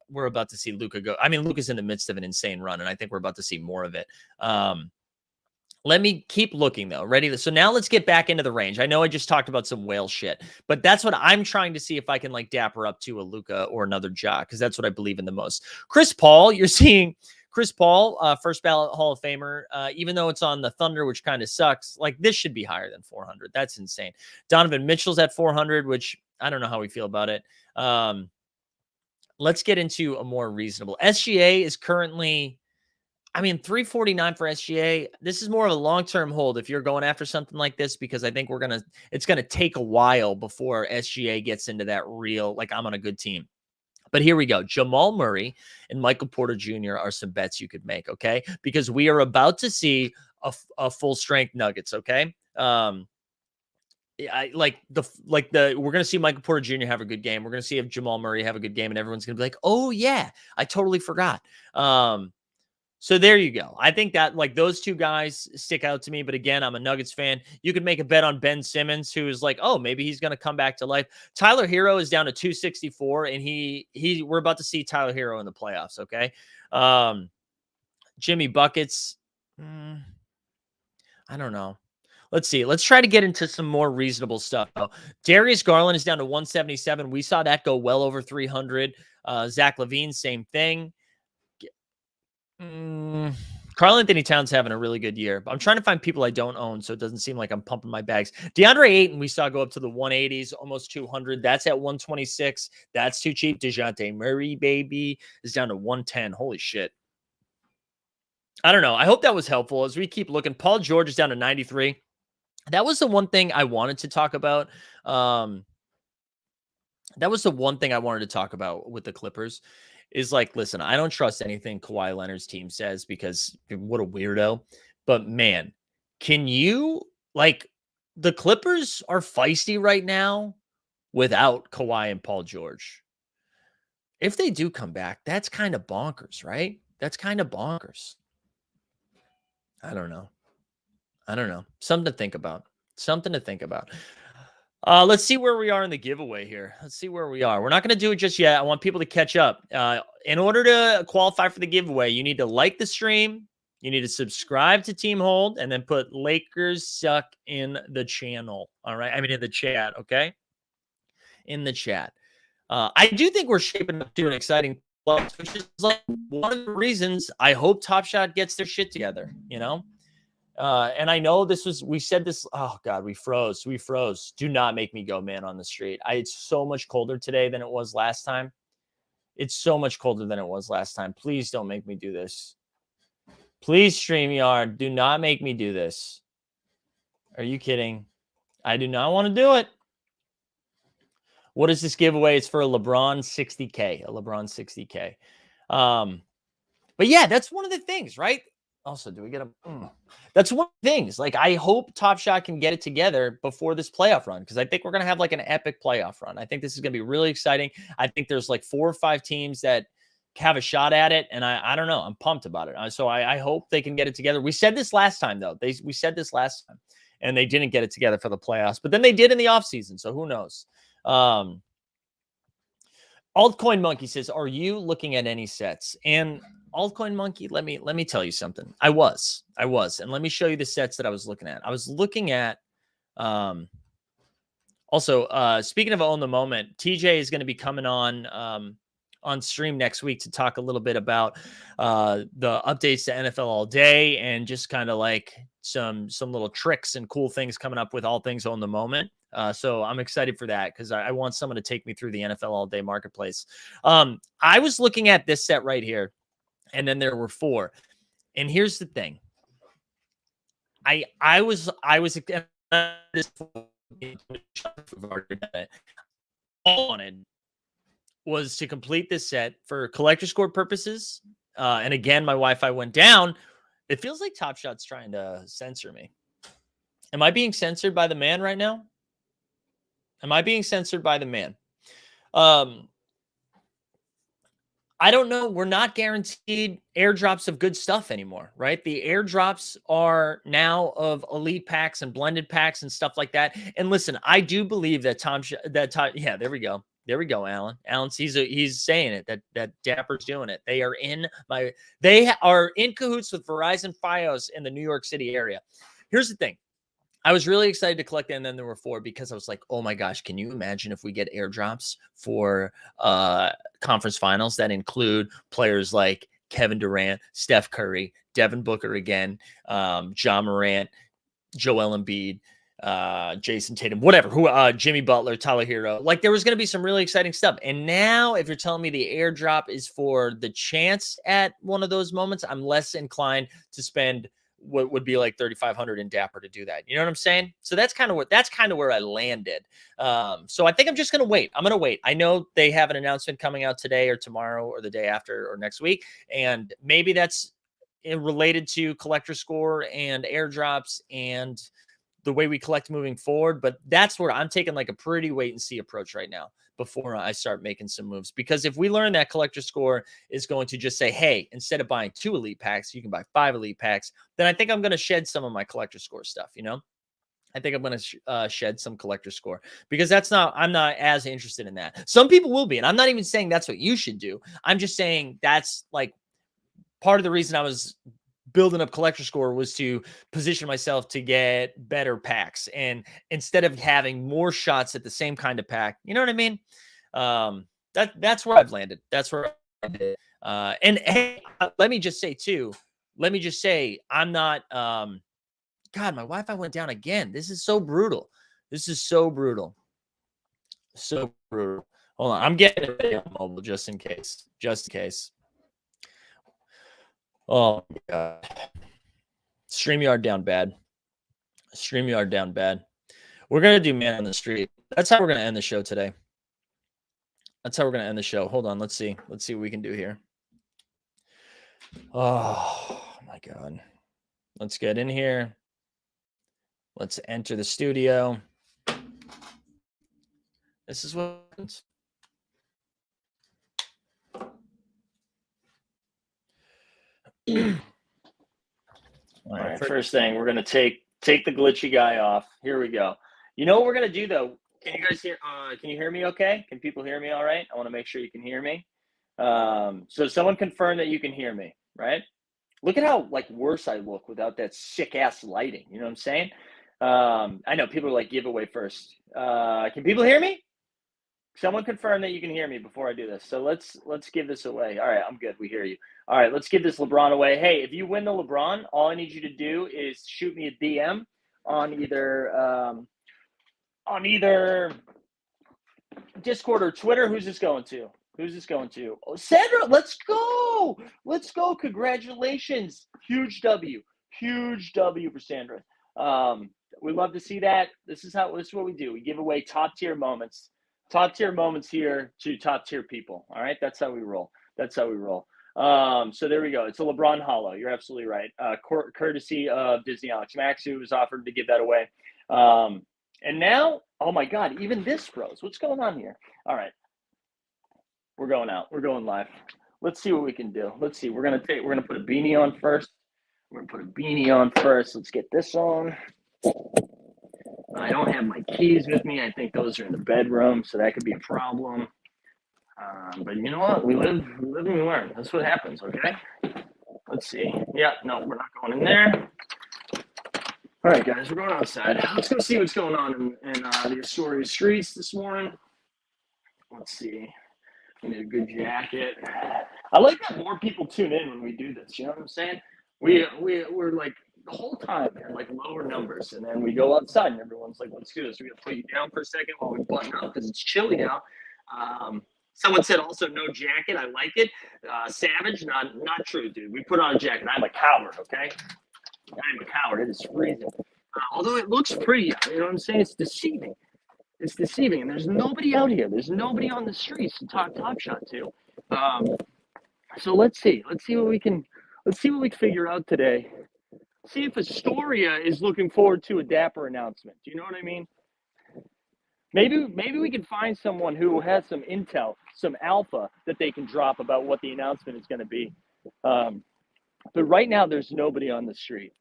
we're about to see Luka go. I mean, Luka's in the midst of an insane run, and I think we're about to see more of it. Let me keep looking though. Ready? So now let's get back into the range. I know I just talked about some whale shit, but that's what I'm trying to see if I can like dapper up to a Luka or another Ja, because that's what I believe in the most. Chris Paul, you're seeing Chris Paul, first ballot Hall of Famer, even though it's on the Thunder, which kind of sucks. Like this should be higher than 400. That's insane. Donovan Mitchell's at 400, which I don't know how we feel about it. Let's get into a more reasonable. SGA is currently, I mean, 349 for SGA. This is more of a long-term hold if you're going after something like this, because I think it's going to take a while before SGA gets into that real, like I'm on a good team. But here we go. Jamal Murray and Michael Porter Jr. are some bets you could make, okay? Because we are about to see a full strength Nuggets, okay? We're gonna see Michael Porter Jr. have a good game. We're gonna see if Jamal Murray have a good game, and everyone's gonna be like, "Oh yeah, I totally forgot." So there you go. I think that like those two guys stick out to me. But again, I'm a Nuggets fan. You could make a bet on Ben Simmons, who is like, oh, maybe he's going to come back to life. Tyler Hero is down to 264, and we're about to see Tyler Hero in the playoffs. Okay, Jimmy Buckets. I don't know. Let's see. Let's try to get into some more reasonable stuff. Darius Garland is down to 177. We saw that go well over 300. Zach LaVine, same thing. Karl Anthony Towns having a really good year. I'm trying to find people I don't own, so it doesn't seem like I'm pumping my bags. DeAndre Ayton, we saw go up to the 180s, almost 200. That's at 126. That's too cheap. DeJounte Murray, baby, is down to 110. Holy shit. I don't know. I hope that was helpful as we keep looking. Paul George is down to 93. That was the one thing I wanted to talk about. That was the one thing I wanted to talk about with the Clippers is like, listen, I don't trust anything Kawhi Leonard's team says because what a weirdo. But man, can you like the Clippers are feisty right now without Kawhi and Paul George. If they do come back, that's kind of bonkers, right? That's kind of bonkers. I don't know. Something to think about. Let's see where we are in the giveaway here. Let's see where we are. We're not going to do it just yet. I want people to catch up. In order to qualify for the giveaway, you need to like the stream. You need to subscribe to Team Hold and then put Lakers Suck in the channel. All right. I mean, in the chat. Okay. In the chat. I do think we're shaping up to an exciting playoffs, which is like one of the reasons I hope Top Shot gets their shit together, you know? And I know we said this. Oh God, we froze. Do not make me go man on the street. It's so much colder today than it was last time. Please don't make me do this. Please, StreamYard, do not make me do this. Are you kidding? I do not want to do it. What is this giveaway? It's for a LeBron 60K. But yeah, that's one of the things, right? Also, do we get That's one of the things. Like, I hope Top Shot can get it together before this playoff run because I think we're going to have like an epic playoff run. I think this is going to be really exciting. I think there's like 4 or 5 teams that have a shot at it, and I don't know. I'm pumped about it. So I hope they can get it together. We said this last time, though. We said this last time, and they didn't get it together for the playoffs. But then they did in the offseason, so who knows? Altcoin Monkey says, "Are you looking at any sets?" And Altcoin Monkey, let me tell you something. I was, and let me show you the sets that I was looking at. I was looking at, also, speaking of Own the Moment, TJ is going to be coming on stream next week to talk a little bit about the updates to NFL All Day and just kind of like some little tricks and cool things coming up with all things Own the Moment. So I'm excited for that because I want someone to take me through the NFL All Day marketplace. I was looking at this set right here. And then there were 4. And here's the thing. I wanted was to complete this set for collector score purposes. And again, my Wi-Fi went down. It feels like Top Shot's trying to censor me. Am I being censored by the man right now? I don't know. We're not guaranteed airdrops of good stuff anymore, right? The airdrops are now of elite packs and blended packs and stuff like that. And listen, I do believe that yeah, there we go. Alan. He's saying it that Dapper's doing it. They are in cahoots with Verizon Fios in the New York City area. Here's the thing. I was really excited to collect it, and then there were 4 because I was like, oh my gosh, can you imagine if we get airdrops for conference finals that include players like Kevin Durant, Steph Curry, Devin Booker again, Ja Morant, Joel Embiid, Jason Tatum, whatever, Jimmy Butler, Tyler Hero. Like there was going to be some really exciting stuff. And now if you're telling me the airdrop is for the chance at one of those moments, I'm less inclined to spend what would be like 3,500 in Dapper to do that. You know what I'm saying? So that's kind of where I landed. So I think I'm just gonna wait. I'm gonna wait. I know they have an announcement coming out today or tomorrow or the day after or next week, and maybe that's related to collector score and airdrops and the way we collect moving forward. But that's where I'm taking like a pretty wait and see approach right now before I start making some moves. Because if we learn that collector score is going to just say, hey, instead of buying 2 elite packs, you can buy 5 elite packs, then I think I'm going to shed some of my collector score stuff, you know? I think I'm going to shed some collector score because I'm not as interested in that. Some people will be. And I'm not even saying that's what you should do. I'm just saying that's like part of the reason I was building up collector score was to position myself to get better packs. And instead of having more shots at the same kind of pack, you know what I mean? That's where I've landed. That's where I did. And hey, let me just say, I'm not, God, my Wi-Fi went down again. This is so brutal. This is so brutal. So brutal. Hold on. I'm getting it ready on mobile just in case. Just in case. Oh my God. StreamYard down bad. StreamYard down bad. We're going to do man on the street. That's how we're going to end the show today. That's how we're going to end the show. Hold on. Let's see. Let's see what we can do here. Oh my God. Let's get in here. Let's enter the studio. This is what happens. All right. First thing, we're going to take the glitchy guy off. Here we go. You know what we're going to do, though? Can you guys hear? Can you hear me okay? Can people hear me all right? I want to make sure you can hear me. So someone confirm that you can hear me, right? Look at how like worse I look without that sick ass lighting. You know what I'm saying? I know people are like giveaway first. Can people hear me? Someone confirm that you can hear me before I do this. So let's give this away. All right, I'm good. We hear you. All right, let's give this LeBron away. Hey, if you win the LeBron, all I need you to do is shoot me a DM on either Discord or Twitter. Who's this going to? Who's this going to? Oh, Sandra, let's go. Let's go. Congratulations. Huge W. Huge W for Sandra. We love to see that. This is what we do. We give away top tier moments here to top tier people. All right. That's how we roll. So there we go. It's a LeBron Hollow. You're absolutely right. Courtesy of Disney Alex Max, who was offered to give that away. And now, oh my God, even this froze. What's going on here? All right. We're going out. We're going live. Let's see what we can do. Let's see. We're gonna put a beanie on first. Let's get this on. I don't have my keys with me. I think those are in the bedroom, so that could be a problem. But you know what? We live and we learn. That's what happens, okay? Let's see. Yeah, no, we're not going in there. All right, guys, we're going outside. Let's go see what's going on in the Astoria streets this morning. Let's see. We need a good jacket. I like that more people tune in when we do this. You know what I'm saying? We're like the whole time they're like lower numbers, and then we go outside and everyone's like, "Let's do this." We gotta put you down for a second while we button up because it's chilly out. Someone said also no jacket. I like it. Savage, not true, dude. We put on a jacket. I'm a coward. Okay, I'm a coward. It is freezing. Although it looks pretty out. You know what I'm saying? It's deceiving. It's deceiving, and there's nobody out here. There's nobody on the streets to talk Top Shot to. So let's see. Let's see what we can figure out today. See if Astoria is looking forward to a Dapper announcement. Do you know what I mean? Maybe we can find someone who has some intel, some alpha that they can drop about what the announcement is going to be. But right now, there's nobody on the street.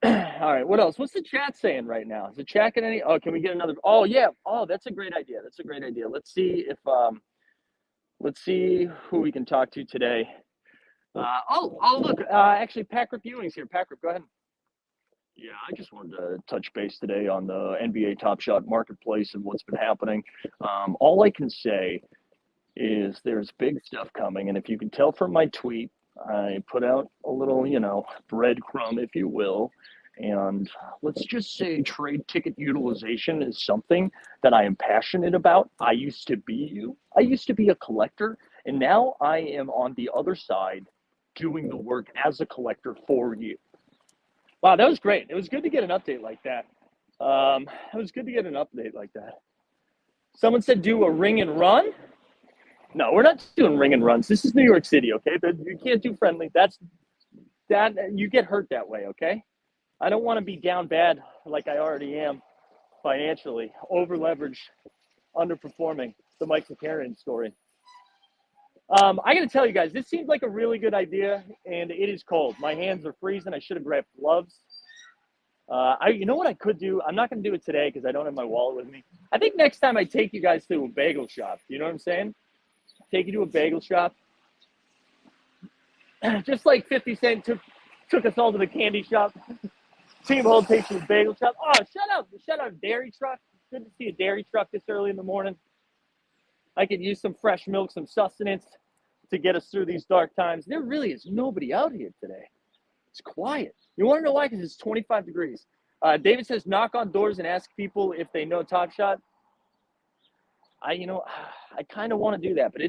All right, what else? What's the chat saying right now? Is the chat getting any? Oh, can we get another? Oh, yeah. Oh, that's a great idea. Let's see if let's see who we can talk to today. Look, actually, Patrick Ewing's here. Patrick, go ahead. Yeah, I just wanted to touch base today on the NBA Top Shot marketplace and what's been happening. All I can say is there's big stuff coming, and if you can tell from my tweet, I put out a little, breadcrumb, if you will. And let's just say trade ticket utilization is something that I am passionate about. I used to be a collector, and now I am on the other side doing the work as a collector for you. Wow, that was great. It was good to get an update like that. Someone said do a ring and run. No, we're not doing ring and runs. This is New York City, okay? But you can't do friendly. That you get hurt that way, okay? I don't want to be down bad like I already am financially, over leveraged, underperforming. The Mike McCarran story. I got to tell you guys, this seems like a really good idea, and it is cold. My hands are freezing. I should have grabbed gloves. You know what I could do? I'm not going to do it today because I don't have my wallet with me. I think next time I take you guys to a bagel shop. You know what I'm saying? Take you to a bagel shop. Just like 50 Cent took us all to the candy shop. Team Hold takes you to the bagel shop. Oh, shout out dairy truck. Good to see a dairy truck this early in the morning. I could use some fresh milk, some sustenance to get us through these dark times. There really is nobody out here today. It's quiet. You want to know why? Because it's 25 degrees. David says, knock on doors and ask people if they know Top Shot. I kind of want to do that, but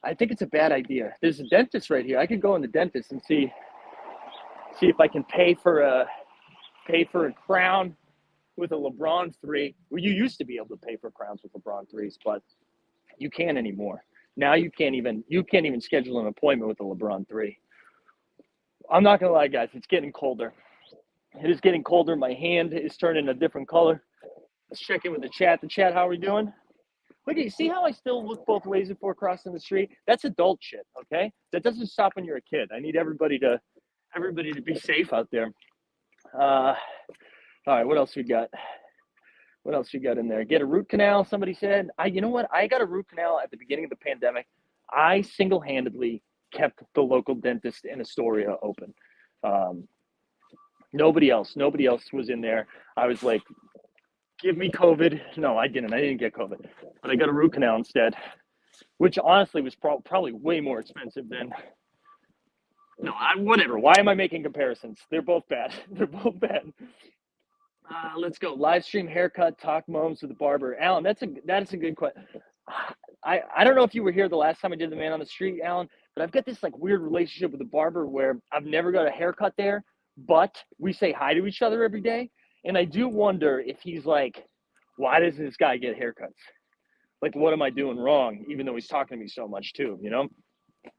I think it's a bad idea. There's a dentist right here. I could go in the dentist and see if I can pay for a crown with a LeBron 3. Well, you used to be able to pay for crowns with LeBron 3s, but you can't anymore. Now you can't even schedule an appointment with a LeBron 3. I'm not gonna lie, guys. It's getting colder. It is getting colder. My hand is turning a different color. Let's check in with the chat. The chat, how are we doing? Look, you see how I still look both ways before crossing the street? That's adult shit, okay? That doesn't stop when you're a kid. I need everybody to be safe out there. All right, what else we got? What else you got in there? Get a root canal, somebody said. You know what? I got a root canal at the beginning of the pandemic. I single-handedly kept the local dentist in Astoria open. Nobody else was in there. I was like, give me COVID. No, I didn't get COVID, but I got a root canal instead, which honestly was probably way more expensive than, whatever. Why am I making comparisons? They're both bad. Let's go. Live stream haircut, talk moms with the barber. Alan, that's a good question. I don't know if you were here the last time I did the man on the street, Alan, but I've got this like weird relationship with the barber where I've never got a haircut there, but we say hi to each other every day. And I do wonder if he's like, why doesn't this guy get haircuts? Like, what am I doing wrong? Even though he's talking to me so much too, you know?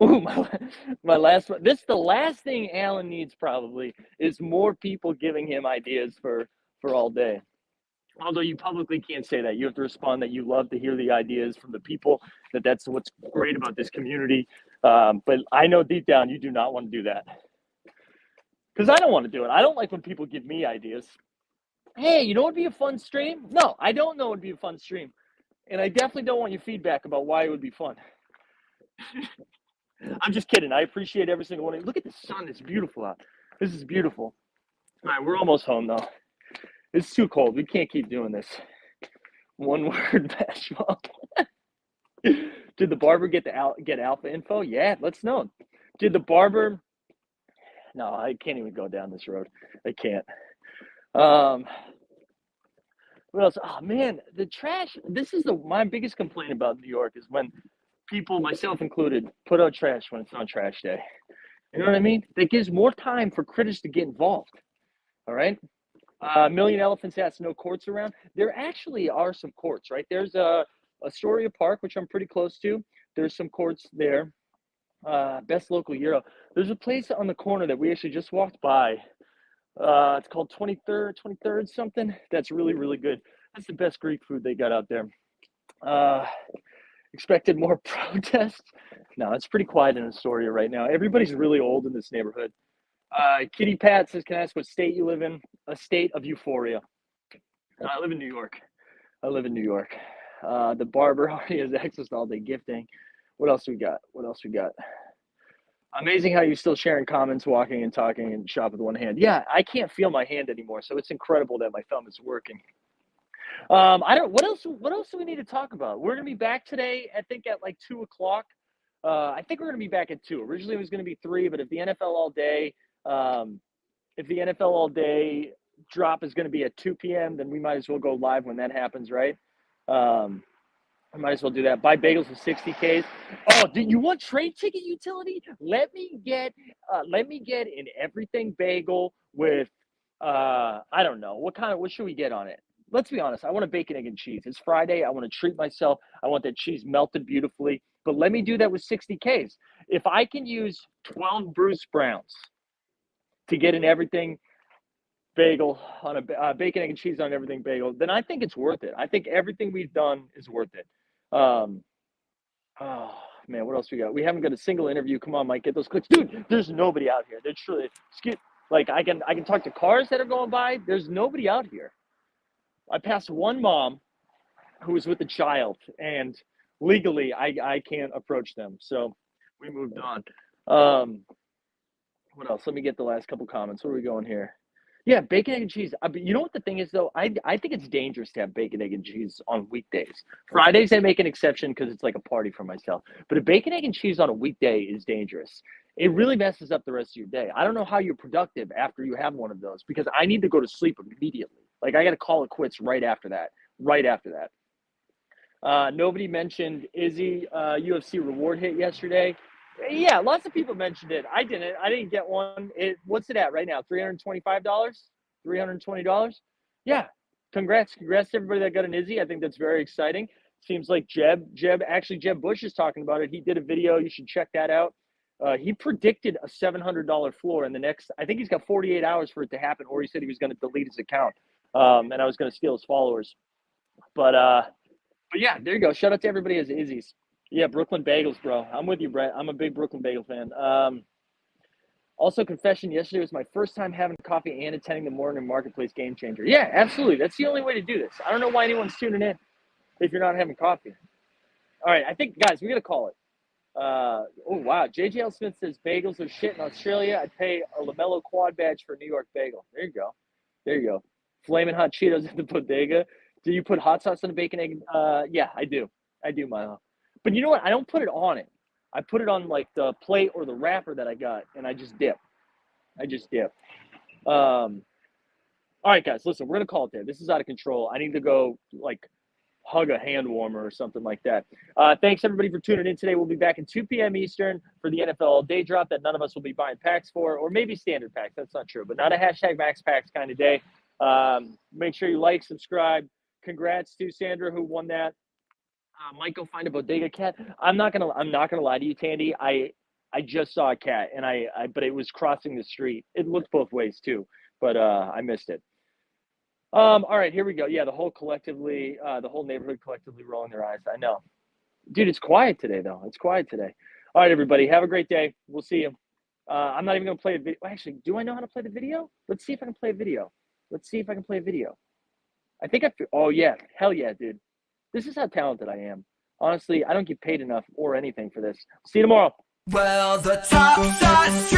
Ooh, my last one. This the last thing Alan needs probably is more people giving him ideas for all day. Although you publicly can't say that. You have to respond that you love to hear the ideas from the people, that's what's great about this community. But I know deep down you do not want to do that. Because I don't want to do it. I don't like when people give me ideas. Hey, you know what would be a fun stream? No, I don't know what would be a fun stream. And I definitely don't want your feedback about why it would be fun. I'm just kidding. I appreciate every single one. Look at the sun. It's beautiful out. This is beautiful. All right, we're almost home, though. It's too cold. We can't keep doing this. One word, basketball. Did the barber get alpha info? Yeah, let's know. Did the barber? No, I can't even go down this road. I can't. What else? Oh man, the trash. This is my biggest complaint about New York is when people, myself included, put out trash when it's not trash day. You know what I mean? That gives more time for critters to get involved. All right. Million Elephants has no courts around. There actually are some courts, right? There's Astoria Park, which I'm pretty close to. There's some courts there. Best local Euro. There's a place on the corner that we actually just walked by. It's called 23rd something. That's really, really good. That's the best Greek food they got out there. Expected more protests. No, it's pretty quiet in Astoria right now. Everybody's really old in this neighborhood. Kitty Pat says, can I ask what state you live in? A state of euphoria. I live in New York. The barber already has access to all day gifting. What else we got? Amazing how you're still sharing comments, walking and talking and shop with one hand. Yeah, I can't feel my hand anymore, so it's incredible that my thumb is working. What else do we need to talk about? We're gonna be back today, I think at like 2:00. I think we're gonna be back at 2. Originally it was gonna be 3, but if the NFL all day drop is gonna be at 2 p.m., then we might as well go live when that happens, right? I might as well do that. Buy bagels with 60 Ks. Oh, do you want train ticket utility? Let me get an everything bagel with I don't know. What should we get on it? Let's be honest. I want a bacon, egg, and cheese. It's Friday. I want to treat myself. I want that cheese melted beautifully. But let me do that with 60 Ks. If I can use 12 Bruce Browns to get an everything bagel on a bacon, egg, and cheese on everything bagel, then I think it's worth it. I think everything we've done is worth it. Oh man, what else we got? We haven't got a single interview. Come on, Mike, get those clicks, dude. There's nobody out here. There's truly, like I can talk to cars that are going by. There's nobody out here. I passed one mom who was with a child, and legally I can't approach them. So we moved on. What else? Let me get the last couple comments. Where are we going here? Yeah, bacon, egg, and cheese. You know what the thing is, though? I think it's dangerous to have bacon, egg, and cheese on weekdays. Fridays, I make an exception because it's like a party for myself. But a bacon, egg, and cheese on a weekday is dangerous. It really messes up the rest of your day. I don't know how you're productive after you have one of those because I need to go to sleep immediately. Like, I got to call it quits right after that. Nobody mentioned Izzy UFC reward hit yesterday. Yeah, lots of people mentioned it. I didn't get one. What's it at right now? $325? $320? Yeah. Congrats to everybody that got an Izzy. I think that's very exciting. Seems like Jeb Bush is talking about it. He did a video. You should check that out. He predicted a $700 floor in the next, I think he's got 48 hours for it to happen, or he said he was going to delete his account. And I was going to steal his followers. But yeah, there you go. Shout out to everybody as Izzy's. Yeah, Brooklyn Bagels, bro. I'm with you, Brett. I'm a big Brooklyn Bagel fan. Also, confession, yesterday was my first time having coffee and attending the Morning Marketplace Game Changer. Yeah, absolutely. That's the only way to do this. I don't know why anyone's tuning in if you're not having coffee. All right, I think, guys, we got to call it. Oh, wow. JJL Smith says bagels are shit in Australia. I'd pay a LaMelo quad badge for a New York bagel. There you go. Flaming hot Cheetos at the bodega. Do you put hot sauce on a bacon, egg? Yeah, I do, Milo. But you know what? I don't put it on it. I put it on like the plate or the wrapper that I got, and I just dip. All right, guys, listen, we're going to call it there. This is out of control. I need to go like hug a hand warmer or something like that. Thanks, everybody, for tuning in today. We'll be back at 2 p.m. Eastern for the NFL day drop that none of us will be buying packs for, or maybe standard packs. That's not true, but not a hashtag Max Packs kind of day. Make sure you like, subscribe. Congrats to Sandra who won that. Might go find a bodega cat. I'm not gonna lie to you, Tandy. I just saw a cat and but it was crossing the street. It looked both ways too, but I missed it. All right, here we go. Yeah, the whole neighborhood collectively rolling their eyes. I know. Dude, it's quiet today though. All right, everybody, have a great day. We'll see you. I'm not even gonna play a video. Actually, do I know how to play the video? Let's see if I can play a video. I think oh yeah, hell yeah, dude. This is how talented I am. Honestly, I don't get paid enough or anything for this. See you tomorrow. Well, the top starts